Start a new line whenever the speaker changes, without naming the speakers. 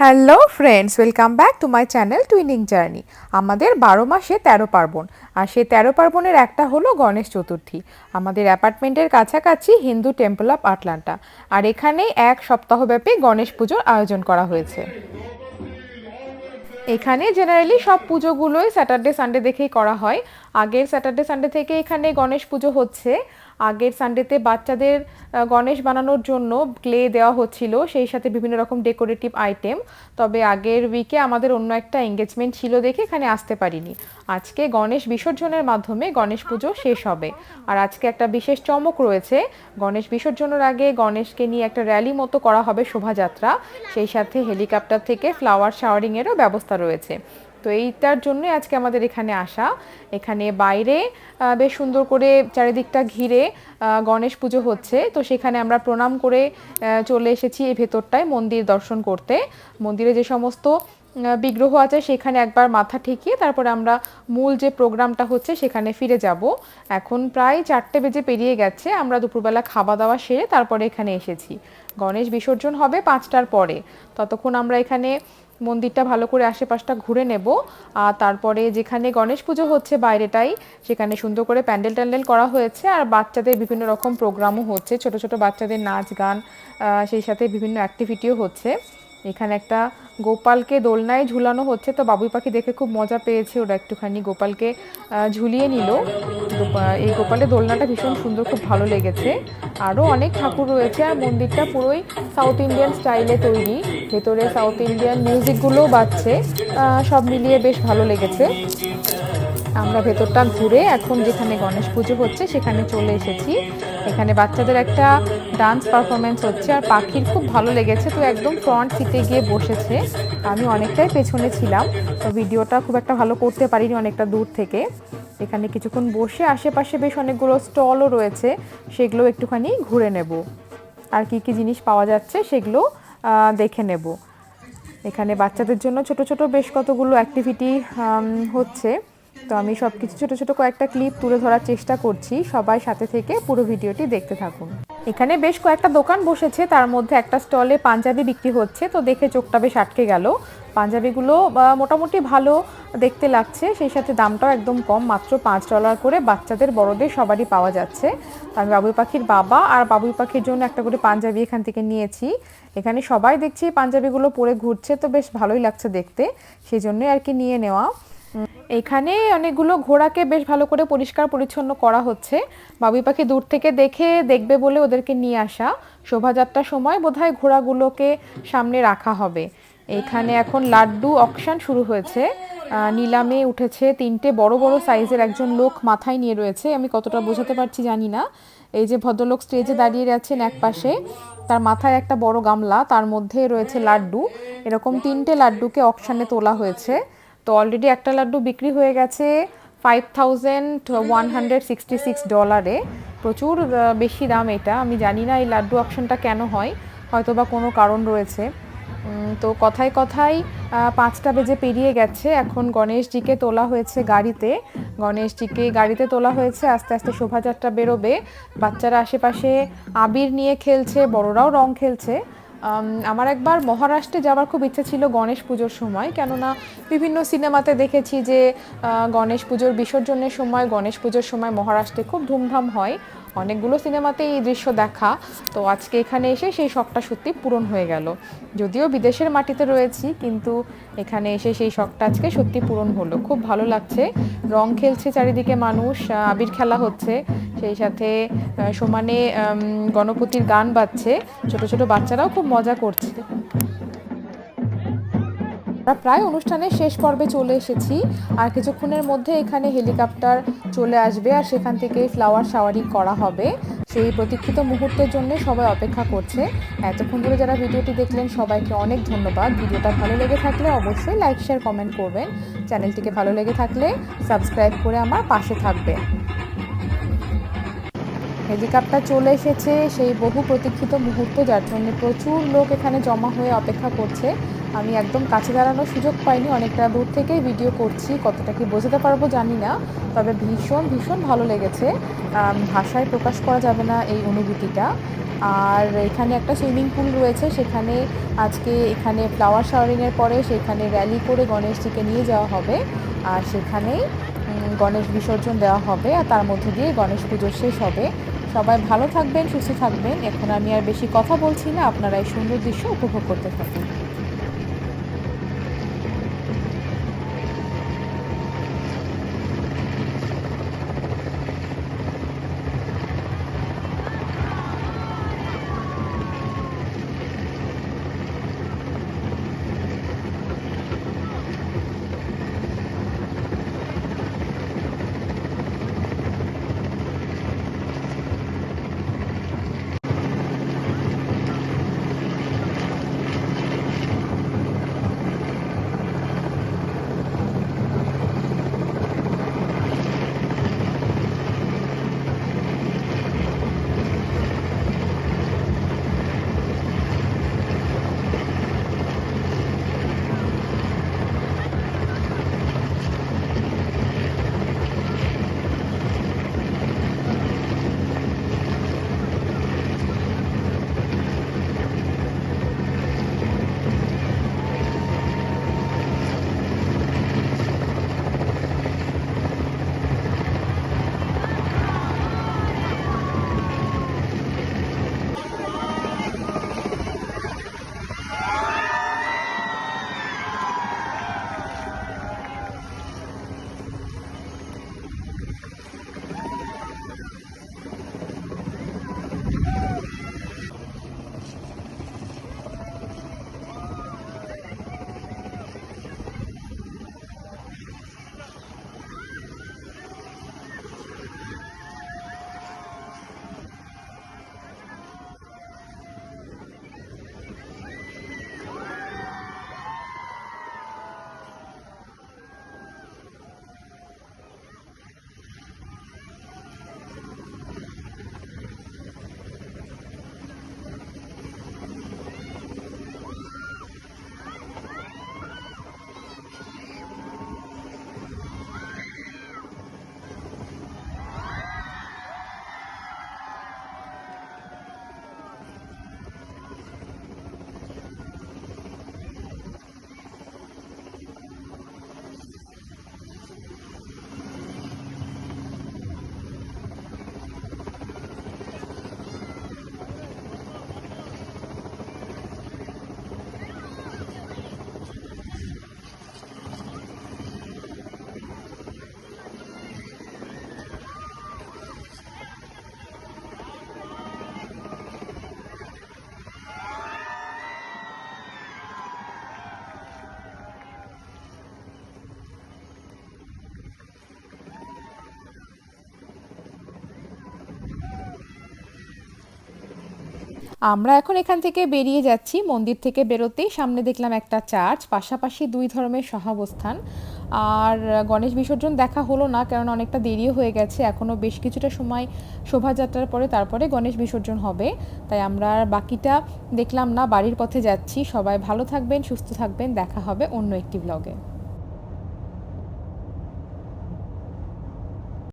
Hello friends, welcome back to my channel twinning journey. আমাদের 12 মাসে 13 পার্বণ, আর সেই 13 পার্বণের একটা হলো গণেশ চতুর্থী। আমাদের অ্যাপার্টমেন্টের কাছাকাছি হিন্দু টেম্পল অফ আটলান্টা, আর এখানে এক সপ্তাহব্যাপী গণেশ পুজোর আয়োজন করা হয়েছে। এখানে জেনারেলি সব পুজোগুলোই স্যাটারডে সানডে দেখেই করা হয়। আগের স্যাটারডে সানডে থেকে এখানে গণেশ পুজো হচ্ছে। আগের সানডেতে বাচ্চাদের গণেশ বানানোর জন্য ক্লে দেওয়া হচ্ছিল, সেই সাথে বিভিন্ন রকম ডেকোরেটিভ আইটেম। তবে আগের উইকে আমাদের অন্য একটা এঙ্গেজমেন্ট ছিল দেখে এখানে আসতে পারিনি। আজকে গণেশ বিসর্জনের মাধ্যমে গণেশ পুজো শেষ হবে। আর আজকে একটা বিশেষ চমক রয়েছে। গণেশ বিসর্জনের আগে গণেশকে নিয়ে একটা র্যালি মতো করা হবে, শোভাযাত্রা। সেই সাথে হেলিকপ্টার থেকে ফ্লাওয়ার শাওয়ারিংয়েরও ব্যবস্থা রয়েছে। তো এইটার জন্য আজকে আমাদের এখানে আসা। এখানে বাইরে বেশ সুন্দর করে চারিদিকটা ঘিরে গণেশ পুজো হচ্ছে। তো সেখানে আমরা প্রণাম করে চলে এসেছি এই ভেতরটায় মন্দির দর্শন করতে। মন্দিরে যে সমস্ত বিগ্রহ আছে সেখানে একবার মাথা ঠেকিয়ে তারপরে আমরা মূল যে প্রোগ্রামটা হচ্ছে সেখানে ফিরে যাব। এখন প্রায় 4টে বেজে পেরিয়ে গেছে। আমরা দুপুরবেলা খাওয়া দাওয়া সেরে তারপরে এখানে এসেছি। গণেশ বিসর্জন হবে 5টার পরে। ততক্ষণ আমরা এখানে মন্দিরটা ভালো করে আশেপাশটা ঘুরে নেব। আর তারপরে যেখানে গণেশ পুজো হচ্ছে বাইরেটাই, সেখানে সুন্দর করে প্যান্ডেল ট্যান্ডেল করা হয়েছে, আর বাচ্চাদের বিভিন্ন রকম প্রোগ্রামও হচ্ছে, ছোট ছোট বাচ্চাদের নাচ গান, সেই সাথে বিভিন্ন অ্যাক্টিভিটিও হচ্ছে। এখানে একটা গোপালকে দোলনায় ঝুলানো হচ্ছে। তো বাবুই পাখি দেখে খুব মজা পেয়েছে, ওরা একটুখানি গোপালকে ঝুলিয়ে নিল। এই গোপালের দোলনাটা ভীষণ সুন্দর, খুব ভালো লেগেছে। আরও অনেক ঠাকুর রয়েছে, আর মন্দিরটা পুরোই সাউথ ইন্ডিয়ান স্টাইলে তৈরি। ভেতরে সাউথ ইন্ডিয়ান মিউজিকগুলোও বাজছে। সব মিলিয়ে বেশ ভালো লেগেছে। আমরা ভেতরটা ঘুরে এখন যেখানে গণেশ পুজো হচ্ছে সেখানে চলে এসেছি। এখানে বাচ্চাদের একটা ডান্স পারফরমেন্স হচ্ছে, আর পাখির খুব ভালো লেগেছে। তো একদম ফ্রন্ট সিটে গিয়ে বসেছে, আমি অনেকটাই পেছনে ছিলাম। তো ভিডিওটা খুব একটা ভালো করতে পারিনি, অনেকটা দূর থেকে। এখানে কিছুক্ষণ বসে আশেপাশে বেশ অনেকগুলো স্টলও রয়েছে, সেগুলো একটুখানি ঘুরে নেব। আর কি কি জিনিস পাওয়া যাচ্ছে সেগুলো দেখে নেব। এখানে বাচ্চাদের জন্য ছোট ছোট বেশ কতগুলো অ্যাক্টিভিটি হচ্ছে। তো আমি সব কিছু ছোটো ছোটো কয়েকটা ক্লিপ তুলে ধরার চেষ্টা করছি। সবাই সাথে থেকে পুরো ভিডিওটি দেখতে থাকুন। এখানে বেশ কয়েকটা দোকান বসেছে, তার মধ্যে একটা স্টলে পাঞ্জাবি বিক্রি হচ্ছে। তো দেখে চোখটা বেশ আটকে গেল। পাঞ্জাবিগুলো মোটামুটি ভালো দেখতে লাগছে, সেই সাথে দামটাও একদম কম, মাত্র $5 করে। বাচ্চাদের বড়দের সবারই পাওয়া যাচ্ছে। তো আমি বাবুই পাখির বাবা আর বাবুই পাখির জন্য একটা করে পাঞ্জাবি এখান থেকে নিয়েছি। এখানে সবাই দেখছি পাঞ্জাবিগুলো পরে ঘুরছে, তো বেশ ভালোই লাগছে দেখতে, সেই জন্যই আর কি নিয়ে নেওয়া। এখানে অনেকগুলো ঘোড়াকে বেশ ভালো করে পরিষ্কার পরিচ্ছন্ন করা হচ্ছে। বাবুই পাখি দূর থেকে দেখবে বলে ওদেরকে নিয়ে আসা। শোভাযাত্রার সময় বোধহয় ঘোড়াগুলোকে সামনে রাখা হবে। এখানে এখন লাড্ডু অকশন শুরু হয়েছে। নিলামে উঠেছে 3টে বড় বড় সাইজের, একজন লোক মাথায় নিয়ে রয়েছে। আমি কতটা বোঝাতে পারছি জানি না। এই যে ভদ্রলোক স্টেজে দাঁড়িয়ে আছেন এক পাশে, তার মাথায় একটা বড় গামলা, তার মধ্যে রয়েছে লাড্ডু। এরকম 3টে লাড্ডুকে অকশানে তোলা হয়েছে। তো অলরেডি একটা লাড্ডু বিক্রি হয়ে গেছে $5166। প্রচুর বেশি দাম এটা। আমি জানি না এই লাড্ডু অকশনটা কেন হয়, হয়তো বা কোনো কারণ রয়েছে। তো কথায় কথায় 5টা বেজে পেরিয়ে গেছে। এখন গণেশজিকে তোলা হয়েছে গাড়িতে। গণেশজিকে গাড়িতে তোলা হয়েছে, আস্তে আস্তে শোভাযাত্রা বেরোবে। বাচ্চারা আশেপাশে আবির নিয়ে খেলছে, বড়রাও রং খেলছে। আমার একবার মহারাষ্ট্রে যাওয়ার খুব ইচ্ছে ছিল গণেশ পুজোর সময়, কেননা বিভিন্ন সিনেমাতে দেখেছি যে গণেশ পুজোর বিসর্জনের সময়, গণেশ পুজোর সময় মহারাষ্ট্রে খুব ধুমধাম হয়। অনেকগুলো সিনেমাতেই এই দৃশ্য দেখা। তো আজকে এখানে এসে সেই শখটা সত্যি পূরণ হয়ে গেল। যদিও বিদেশের মাটিতে রয়েছি, কিন্তু এখানে এসে সেই শখটা আজকে সত্যি পূরণ হলো। খুব ভালো লাগছে, রং খেলছে চারিদিকে মানুষ, আবির খেলা হচ্ছে, সেই সাথে সমানে গণপতির গান বাজছে। ছোট ছোট বাচ্চারাও খুব মজা করছে। আমরা প্রায় অনুষ্ঠানের শেষ পর্বে চলে এসেছি, আর কিছুক্ষণের মধ্যে এখানে হেলিকপ্টার চলে আসবে, আর সেখান থেকে ফ্লাওয়ার শাওয়ারিং করা হবে। সেই প্রতীক্ষিত মুহূর্তের জন্য সবাই অপেক্ষা করছে। এতক্ষণ ধরে যারা ভিডিওটি দেখলেন সবাইকে অনেক ধন্যবাদ। ভিডিওটা ভালো লেগে থাকলে অবশ্যই লাইক শেয়ার কমেন্ট করবেন। চ্যানেলটিকে ভালো লেগে থাকলে সাবস্ক্রাইব করে আমার পাশে থাকবেন। হেলিকপ্টার চলে এসেছে, সেই বহু প্রতীক্ষিত মুহূর্ত, যার জন্য প্রচুর লোক এখানে জমা হয়ে অপেক্ষা করছে। আমি একদম কাছে দাঁড়ানোর সুযোগ পাইনি, অনেকটা দূর থেকেই ভিডিও করছি, কতটা কি বোঝাতে পারবো জানি না, তবে ভীষণ ভীষণ ভালো লেগেছে। ভাষায় প্রকাশ করা যাবে না এই অনুভূতিটা। আর এখানে একটা সুইমিং পুল রয়েছে, সেখানে আজকে এখানে ফ্লাওয়ার শাওয়ারিংয়ের পরে সেখানে র্যালি করে গণেশজিকে নিয়ে যাওয়া হবে, আর সেখানেই গণেশ বিসর্জন দেওয়া হবে, আর তার মধ্যে দিয়ে গণেশ পুজো শেষ হবে। সবাই ভালো থাকবেন, সুস্থ থাকবেন। এখন আমি আর বেশি কথা বলছি না, আপনারা এই সুন্দর দৃশ্য উপভোগ করতে থাকুন। আমরা এখন এখান থেকে বেরিয়ে যাচ্ছি। মন্দির থেকে বেরোতেই সামনে দেখলাম একটা চার্চ, পাশাপাশি দুই ধর্মের সহাবস্থান। আর গণেশ বিসর্জন দেখা হলো না, কারণ অনেকটা দেরিও হয়ে গেছে, এখনও বেশ কিছুটা সময় শোভাযাত্রার পরে তারপরে গণেশ বিসর্জন হবে, তাই আমরা আর বাকিটা দেখলাম না, বাড়ির পথে যাচ্ছি। সবাই ভালো থাকবেন, সুস্থ থাকবেন, দেখা হবে অন্য একটি ব্লগে।